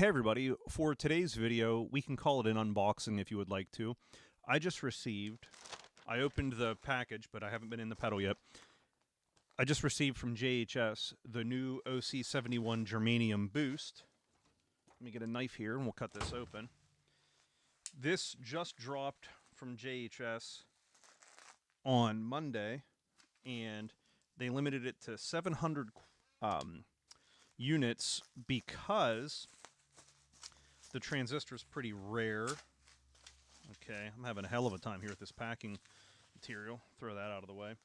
Hey everybody, for today's video, we can call it an unboxing if you would like to. I opened the package, but I haven't been in the pedal yet. I just received from JHS the new OC71 Germanium Boost. Let me get a knife here and we'll cut this open. This just dropped from JHS on Monday, and they limited it to 700 units because the transistor is pretty rare. Okay, I'm having a hell of a time here with this packing material. Throw that out of the way.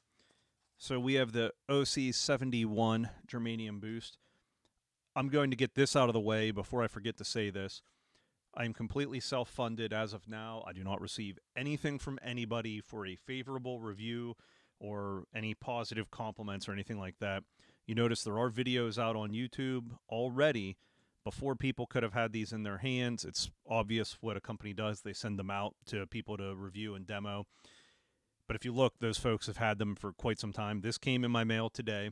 So we have the OC71 Germanium Boost. I'm going to get this out of the way before I forget to say this. I am completely self-funded as of now. I do not receive anything from anybody for a favorable review or any positive compliments or anything like that. You notice there are videos out on YouTube already. Before people could have had these in their hands, it's obvious what a company does. They send them out to people to review and demo. But if you look, those folks have had them for quite some time. This came in my mail today.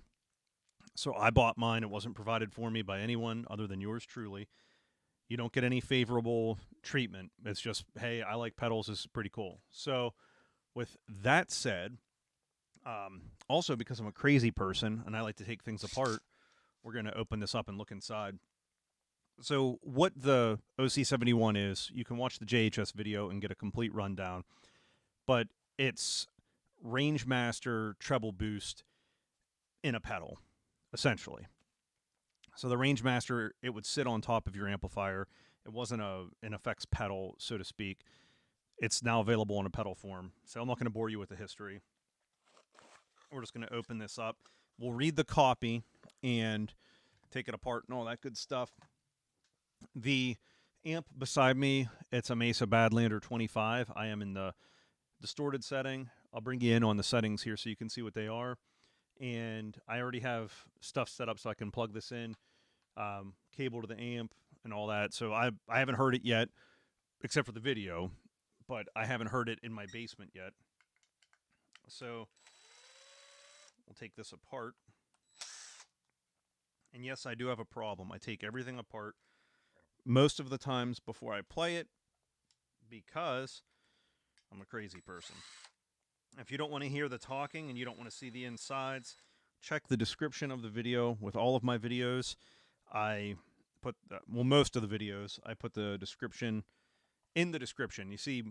So I bought mine. It wasn't provided for me by anyone other than yours truly. You don't get any favorable treatment. It's just, hey, I like pedals. This is pretty cool. So with that said, also because I'm a crazy person and I like to take things apart, we're going to open this up and look inside. So what the OC71 is, you can watch the JHS video and get a complete rundown, but it's range master treble boost in a pedal, essentially. So the range master, it would sit on top of your amplifier. It wasn't an effects pedal, so to speak. It's now available in a pedal form. So I'm not going to bore you with the history. We're just going to open this up. We'll read the copy and take it apart and all that good stuff. The amp beside me, it's a Mesa Badlander 25. I am in the distorted setting. I'll bring you in on the settings here so you can see what they are. And I already have stuff set up so I can plug this in, cable to the amp and all that. So I haven't heard it yet, except for the video, but I haven't heard it in my basement yet. So we'll take this apart. And yes, I do have a problem. I take everything apart most of the times before I play it because I'm a crazy person. If you don't want to hear the talking and you don't want to see the insides, check the description of the video. With all of my videos, I put, most of the videos, I put the description in the description. You see,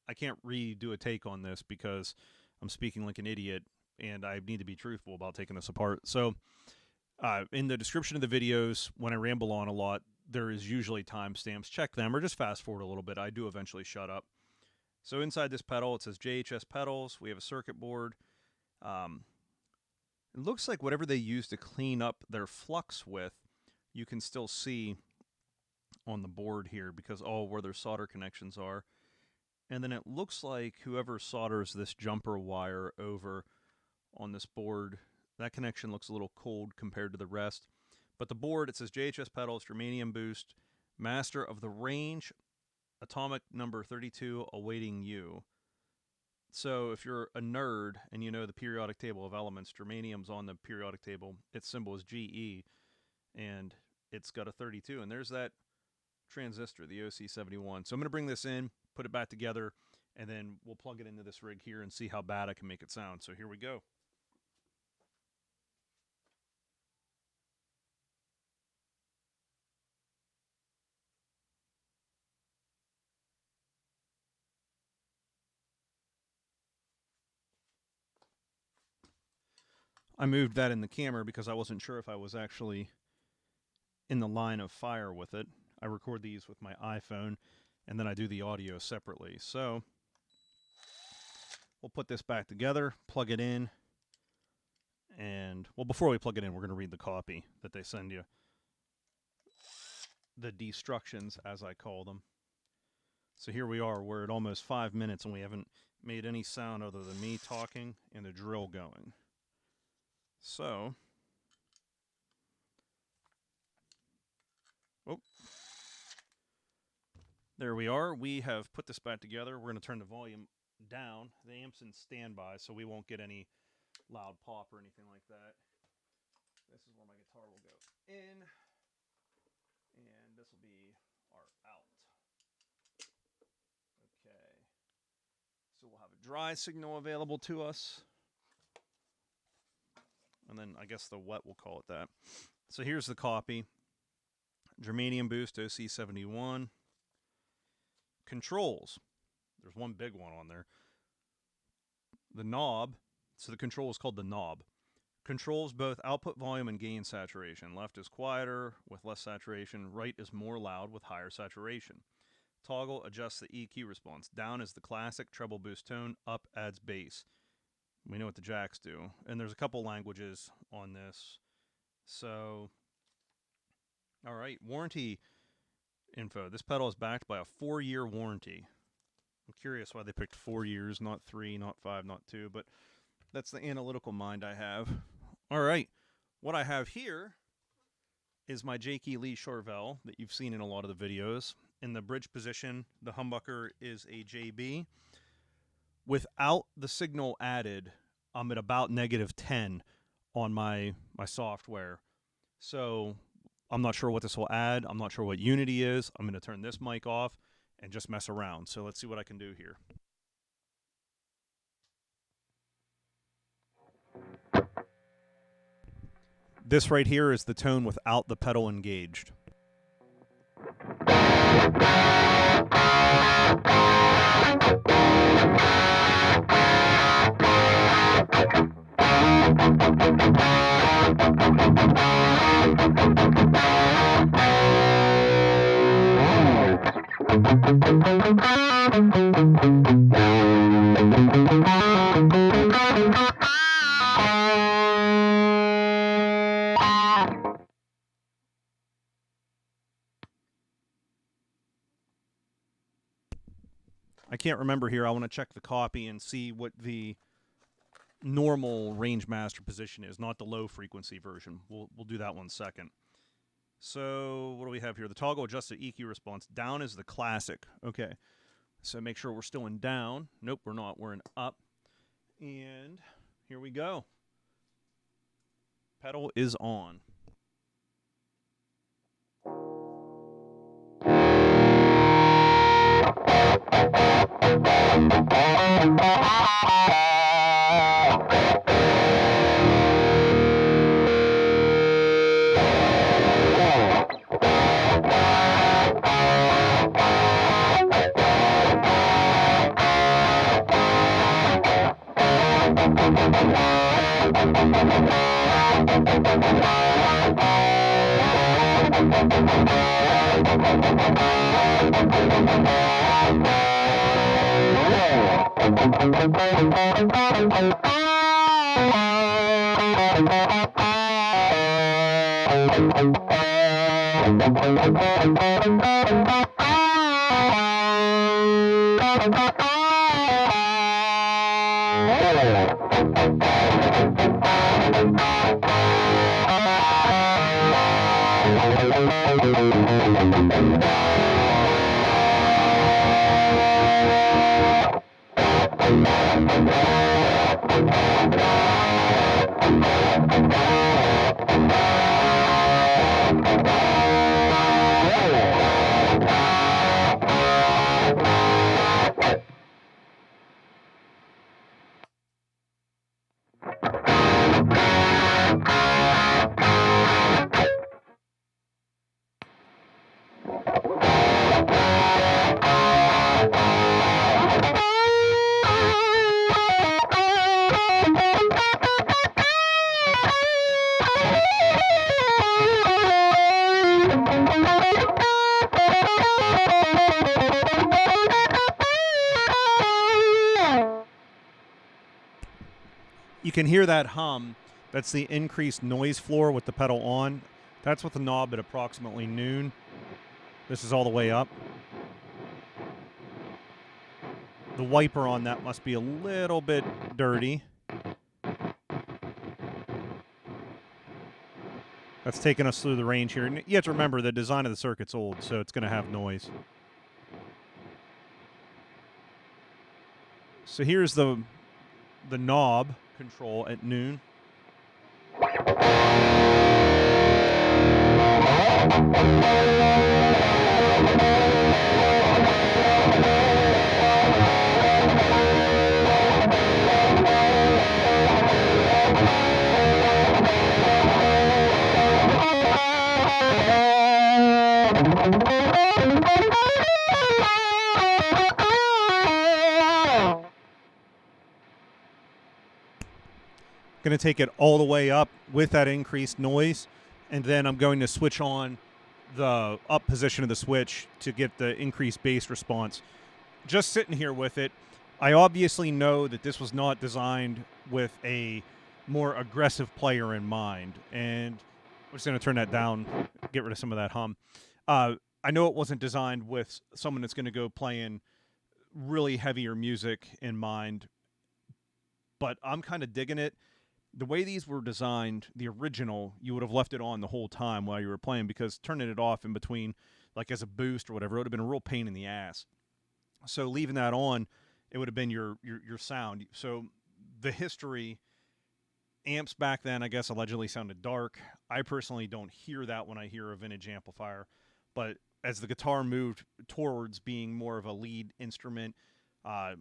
I can't redo a take on this because I'm speaking like an idiot and I need to be truthful about taking this apart. So in the description of the videos, when I ramble on a lot, there is usually timestamps. Check them or just fast forward a little bit. I do eventually shut up. So inside this pedal, it says JHS pedals. We have a circuit board. It looks like whatever they use to clean up their flux with, you can still see on the board here because where their solder connections are. And then it looks like whoever solders this jumper wire over on this board, that connection looks a little cold compared to the rest. But the board, it says JHS pedals, Germanium Boost, master of the range, atomic number 32, awaiting you. So if you're a nerd and you know the periodic table of elements, germanium's on the periodic table. Its symbol is GE, and it's got a 32. And there's that transistor, the OC71. So I'm going to bring this in, put it back together, and then we'll plug it into this rig here and see how bad I can make it sound. So here we go. I moved that in the camera because I wasn't sure if I was actually in the line of fire with it. I record these with my iPhone, and then I do the audio separately. So we'll put this back together, plug it in, and, well, before we plug it in, we're going to read the copy that they send you. The destructions, as I call them. So here we are. We're at almost 5 minutes, and we haven't made any sound other than me talking and the drill going. So, there we are. We have put this back together. We're going to turn the volume down. The amp's in standby, so we won't get any loud pop or anything like that. This is where my guitar will go in. And this will be our out. Okay. So we'll have a dry signal available to us. And then I guess the wet, we'll call it that. So here's the copy. Germanium Boost OC71. Controls. There's one big one on there. The knob. So the control is called the knob. Controls both output volume and gain saturation. Left is quieter with less saturation. Right is more loud with higher saturation. Toggle adjusts the EQ response. Down is the classic treble boost tone. Up adds bass. We know what the jacks do. And there's a couple languages on this. So, all right, warranty info. This pedal is backed by a 4-year warranty. I'm curious why they picked 4 years, not 3, not 5, not 2, but that's the analytical mind I have. All right, what I have here is my Jakey Lee Charvel that you've seen in a lot of the videos. In the bridge position, the humbucker is a JB. Without the signal added, I'm at about -10 on my software. So I'm not sure what this will add. I'm not sure what Unity is. I'm going to turn this mic off and just mess around. So let's see what I can do here. This right here is the tone without the pedal engaged. I can't remember here. I want to check the copy and see what the normal range master position is, not the low frequency version. We'll do that one second. So what do we have here? The toggle adjusted EQ response. Down is the classic. Okay. So make sure we're still in down. Nope, we're not. We're in up. And here we go. Pedal is on. You can hear that hum. That's the increased noise floor with the pedal on. That's with the knob at approximately noon. This is all the way up. The wiper on that must be a little bit dirty. That's taking us through the range here. And you have to remember the design of the circuit's old, so it's going to have noise. So here's the knob control at noon. Going to take it all the way up with that increased noise, and then I'm going to switch on the up position of the switch to get the increased bass response. Just sitting here with it, I obviously know that this was not designed with a more aggressive player in mind, and I'm just going to turn that down, get rid of some of that hum. I know it wasn't designed with someone that's going to go playing really heavier music in mind, but I'm kind of digging it. The way these were designed, the original, you would have left it on the whole time while you were playing, because turning it off in between, like as a boost or whatever, it would have been a real pain in the ass. So leaving that on, it would have been your sound. So the history, amps back then, I guess, allegedly sounded dark. I personally don't hear that when I hear a vintage amplifier. But as the guitar moved towards being more of a lead instrument,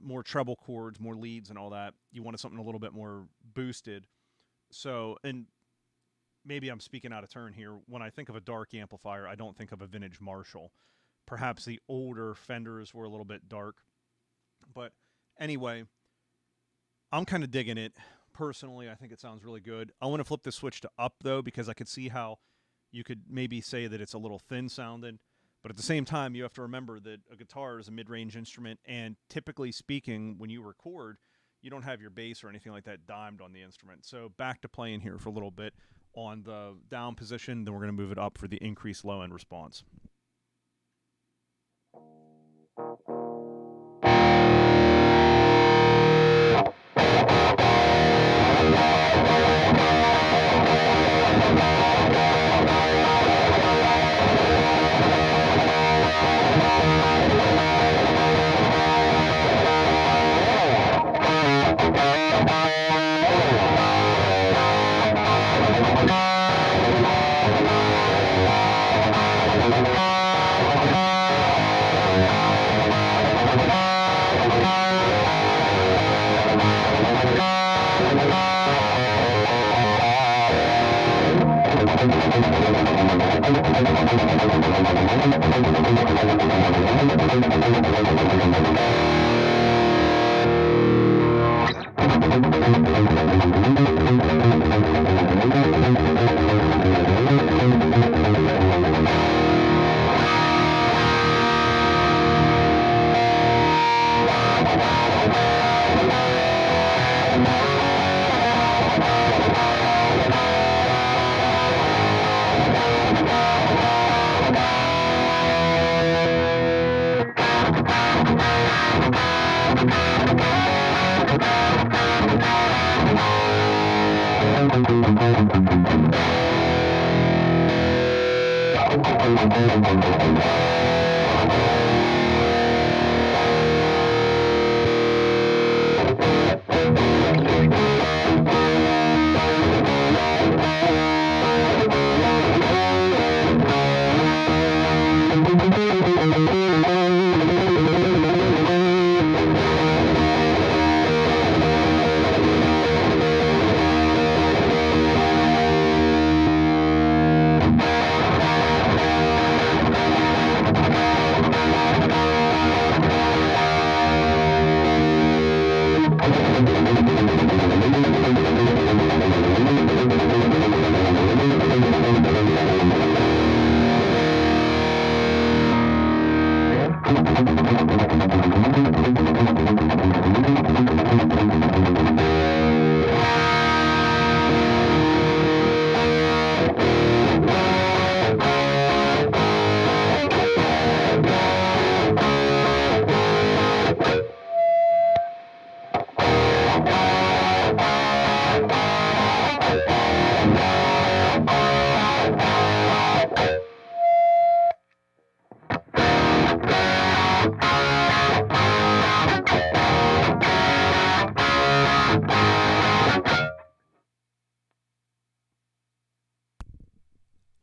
more treble chords, more leads and all that, you wanted something a little bit more boosted. So, and maybe I'm speaking out of turn here. When I think of a dark amplifier, I don't think of a vintage Marshall. Perhaps the older Fenders were a little bit dark. But anyway, I'm kind of digging it. Personally, I think it sounds really good. I want to flip the switch to up, though, because I could see how you could maybe say that it's a little thin sounding. But at the same time, you have to remember that a guitar is a mid-range instrument, and typically speaking, when you record, you don't have your bass or anything like that dimed on the instrument. So back to playing here for a little bit on the down position, then we're going to move it up for the increased low-end response.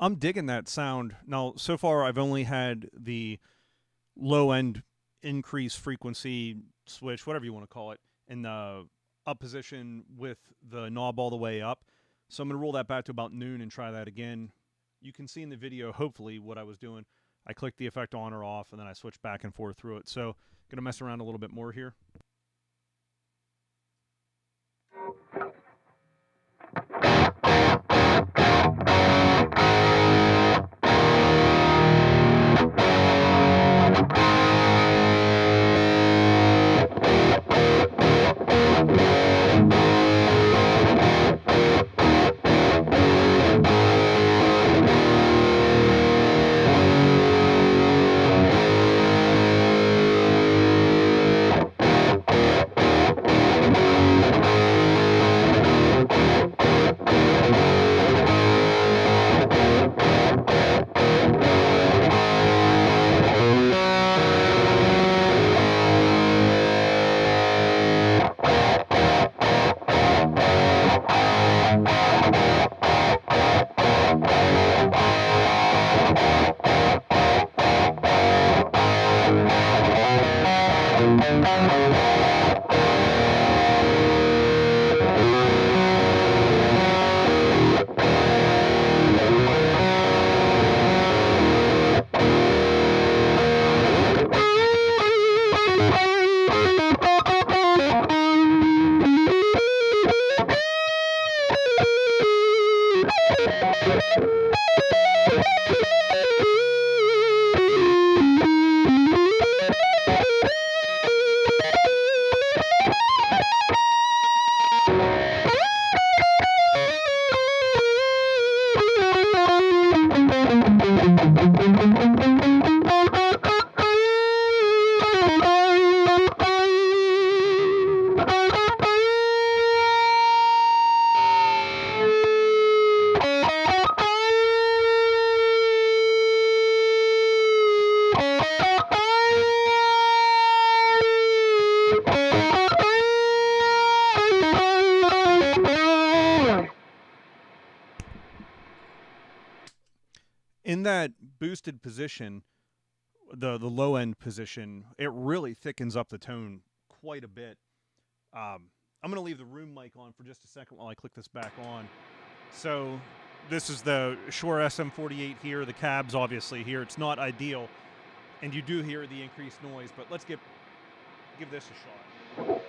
I'm digging that sound. Now, so far, I've only had the low-end increase frequency switch, whatever you want to call it, in the up position with the knob all the way up. So I'm going to roll that back to about noon and try that again. You can see in the video, hopefully, what I was doing. I click the effect on or off, and then I switch back and forth through it. So going to mess around a little bit more here. In that boosted position, the low end position, it really thickens up the tone quite a bit. I'm going to leave the room mic on for just a second while I click this back on. So this is the Shure SM58 here. The cab's obviously here. It's not ideal, and you do hear the increased noise, but let's give this a shot.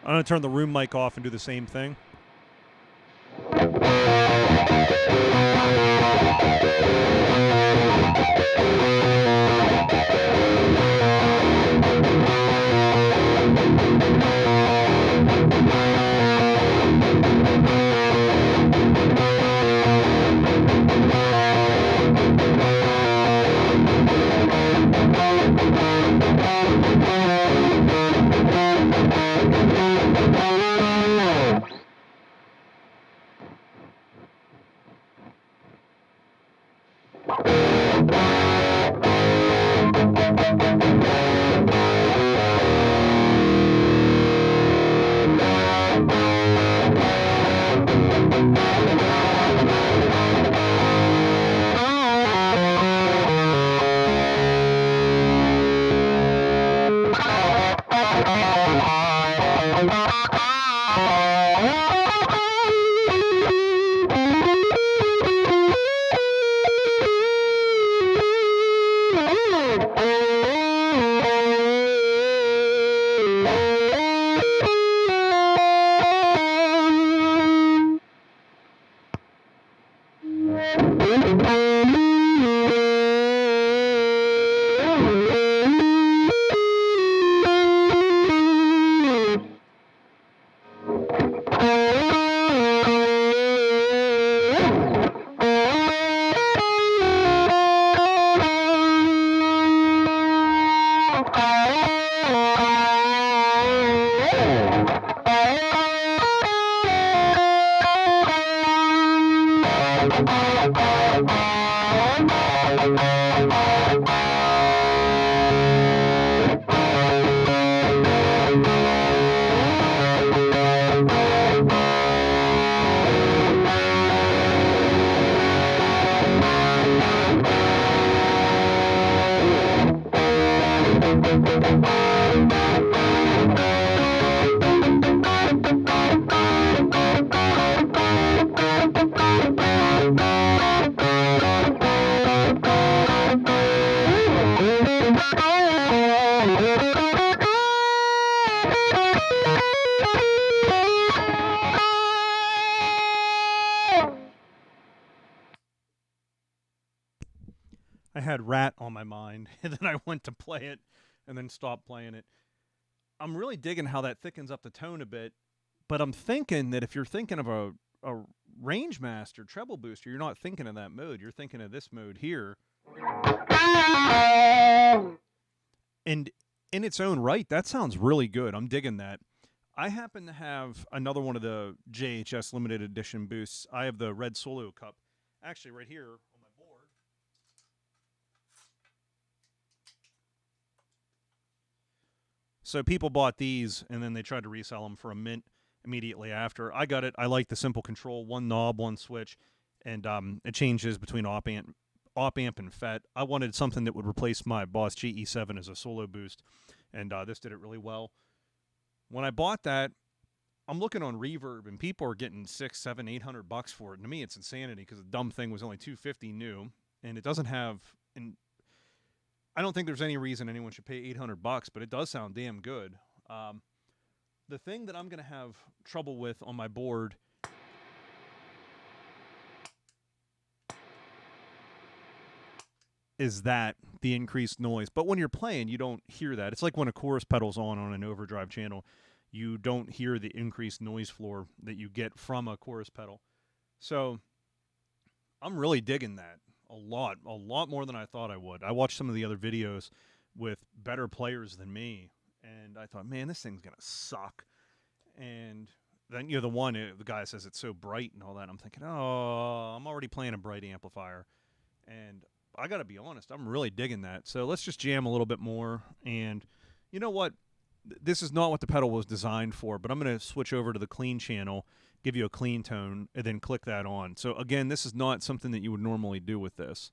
I'm going to turn the room mic off and do the same thing. I had Rat on my mind, and then I went to play it, and then stopped playing it. I'm really digging how that thickens up the tone a bit, but I'm thinking that if you're thinking of a range master treble booster, you're not thinking of that mode. You're thinking of this mode here. And in its own right, that sounds really good. I'm digging that. I happen to have another one of the JHS limited edition boosts. I have the red Solo Cup, actually right here on my board. So people bought these, and then they tried to resell them for a mint immediately after. I got it. I like the simple control, one knob, one switch, and it changes between op amp and FET. I wanted something that would replace my Boss GE7 as a solo boost, and this did it really well. When I bought that, I'm looking on Reverb, and people are getting $600, $700, $800 for it. And to me, it's insanity because the dumb thing was only $250 new, and it doesn't have. And I don't think there's any reason anyone should pay $800, but it does sound damn good. The thing that I'm going to have trouble with on my board is that the increased noise. But when you're playing, you don't hear that. It's like when a chorus pedal's on an overdrive channel, you don't hear the increased noise floor that you get from a chorus pedal. So I'm really digging that a lot more than I thought I would. I watched some of the other videos with better players than me, and I thought, man, this thing's going to suck. And then, the guy says it's so bright and all that. I'm thinking, oh, I'm already playing a bright amplifier. And I got to be honest, I'm really digging that. So let's just jam a little bit more. And you know what? This is not what the pedal was designed for, but I'm going to switch over to the clean channel, give you a clean tone, and then click that on. So again, this is not something that you would normally do with this.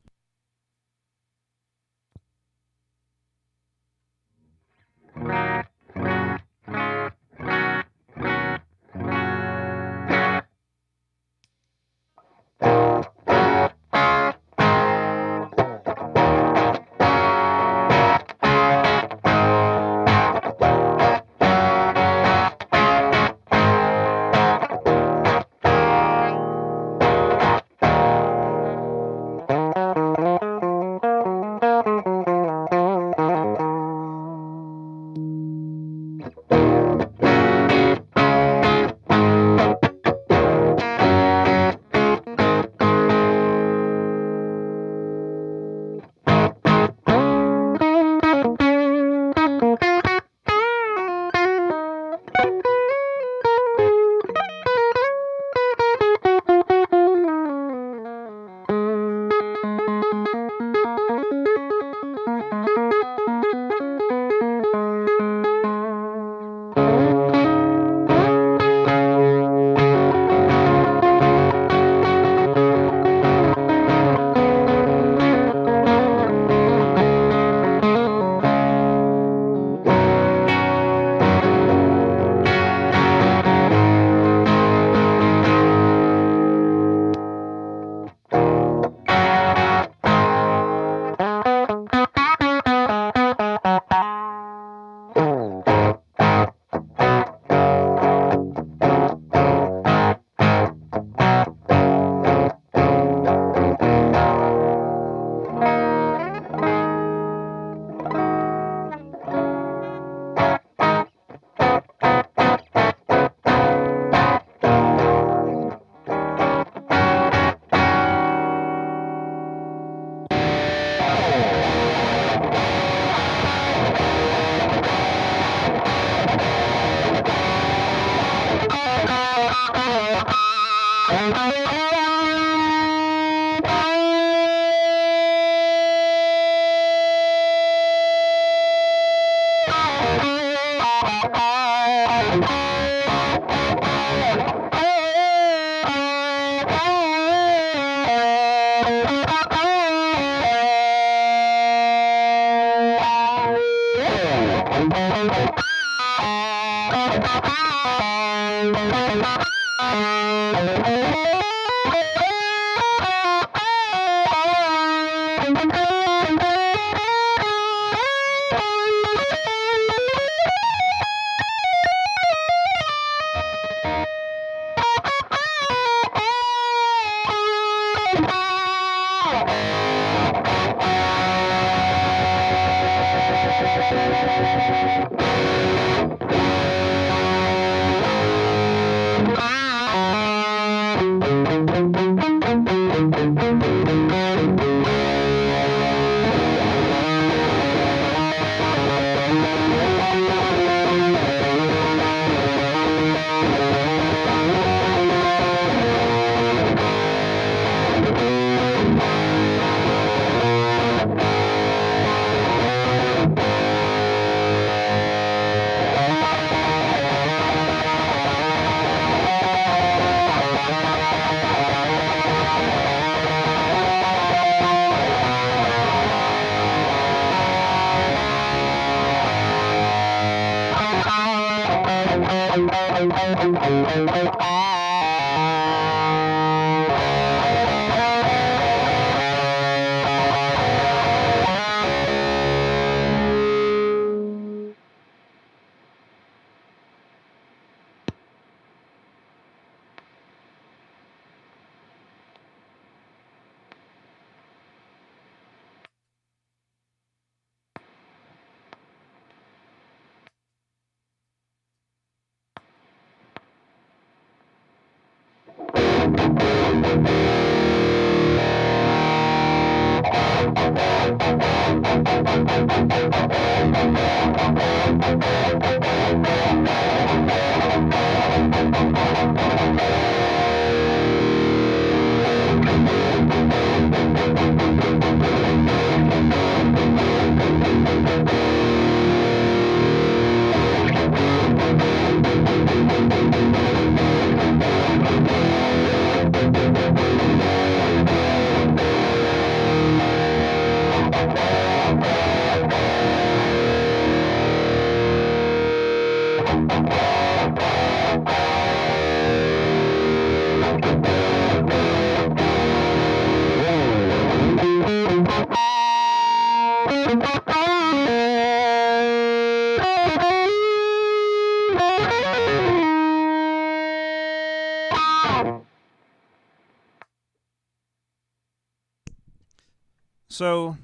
So,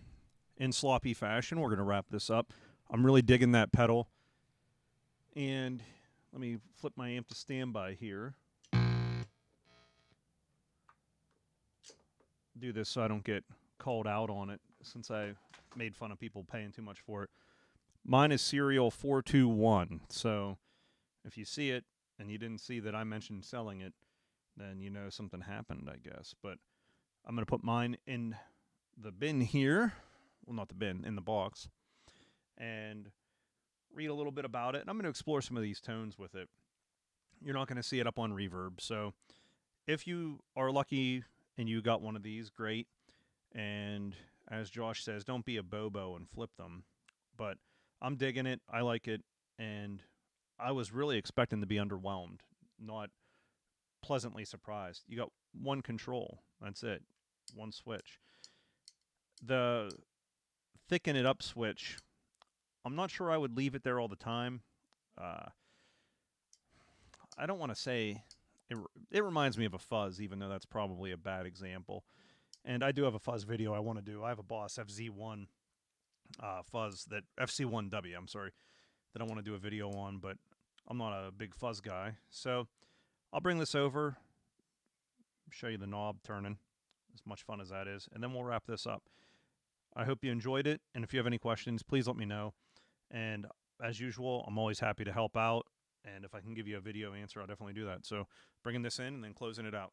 in sloppy fashion, we're going to wrap this up. I'm really digging that pedal. And let me flip my amp to standby here. Do this so I don't get called out on it, since I made fun of people paying too much for it. Mine is serial 421. So, if you see it and you didn't see that I mentioned selling it, then you know something happened, I guess. But I'm going to put mine in the bin here. Well, not the bin, in the box. And read a little bit about it. And I'm going to explore some of these tones with it. You're not going to see it up on reverb. So if you are lucky and you got one of these, great. And as Josh says, don't be a bobo and flip them. But I'm digging it. I like it. And I was really expecting to be underwhelmed, not pleasantly surprised. You got one control. That's it. One switch. The thicken it up switch, I'm not sure I would leave it there all the time. I don't want to say it reminds me of a fuzz, even though that's probably a bad example. And I do have a fuzz video I want to do. I have a Boss FZ1 fuzz, that FC1W, I'm sorry, that I want to do a video on, but I'm not a big fuzz guy. So I'll bring this over, show you the knob turning, as much fun as that is, and then we'll wrap this up. I hope you enjoyed it, and if you have any questions, please let me know. And as usual, I'm always happy to help out, and if I can give you a video answer, I'll definitely do that. So bringing this in and then closing it out.